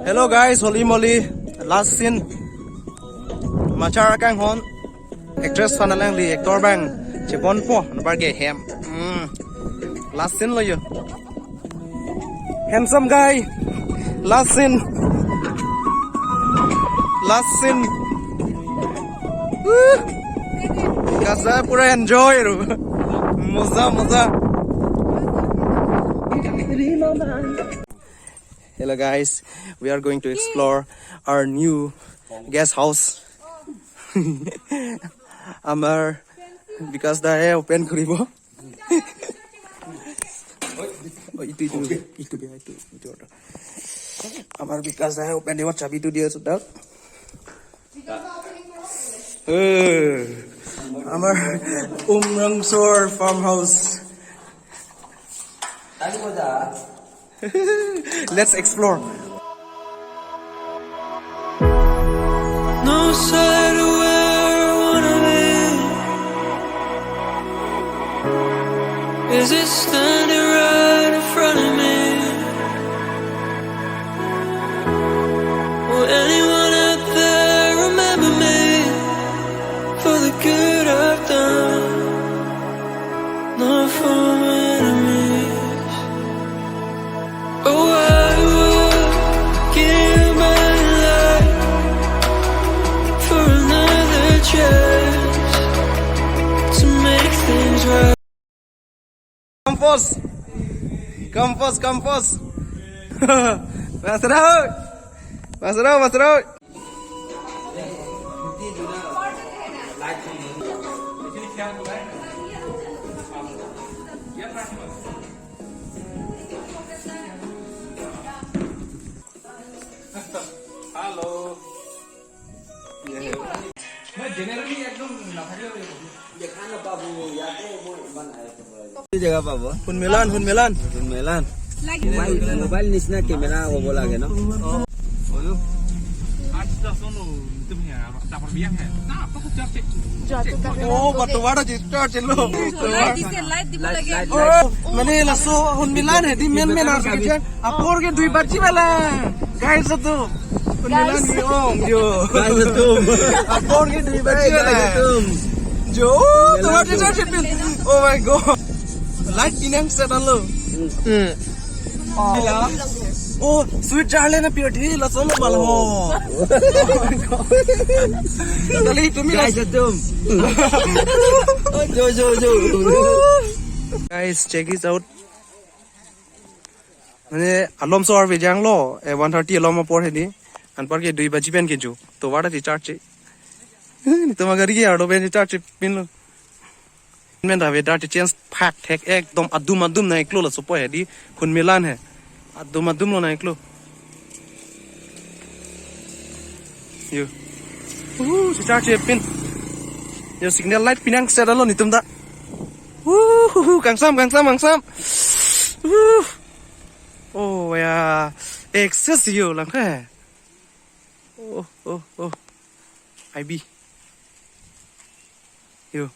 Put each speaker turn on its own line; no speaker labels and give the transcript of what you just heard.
Hello guys, holy moly, last scene. MACHAR AKANGHON, actress Fanalangli, actor bang, Chipon po, barge ham. Last scene lo you. Handsome guy. Last scene. Last scene. Kasa pura enjoy ro. Moza. Hello guys, we are going to explore our new guest house. Amar because the open koribo. Itu Amar because the open dewa chabi tu dia sudah. Amar Umrangsor farmhouse. Let's explore.
No side of where I wanna be. Is it standing right in front of me? Will anyone out there remember me for the good I've done? Not for my enemies. Oh, I would give my life for another chance to make things right.
Compose. Pass it out. Hello.
जगह पाबो
Hun Milan.
Milan mobile निस्ना camera को बोला के ना
Oh, batuwada start chalo. Oh, mane laso Hun Milan hai di main architecture. Apor ke dui barchi wala. Guys to Hun Milan ni yo.
Guys तुम
Apor ke dui barchi wala. Jo, तुम्हारे start chalo. Oh my god. Light pinang set allo. Oh, sweet jarle na piyoti laso lo mal ho. Dali tumi
guys तुम जो
Guys, check this out. Mane alom so ar vejang lo 130 alom por he di an par ke 2 baji pen ke ju to wada ti charge ni to magari ke ado ben charge pin lo men da ve da ti chance pack tek ekdom adum na eklo la so po he di Hun Milan hai adum lo na eklo yo si charge pin yo signal light pinang set lo ni tum da càng xăm. Oh yeah, excessive lắm thế. Oh, IB. Yo.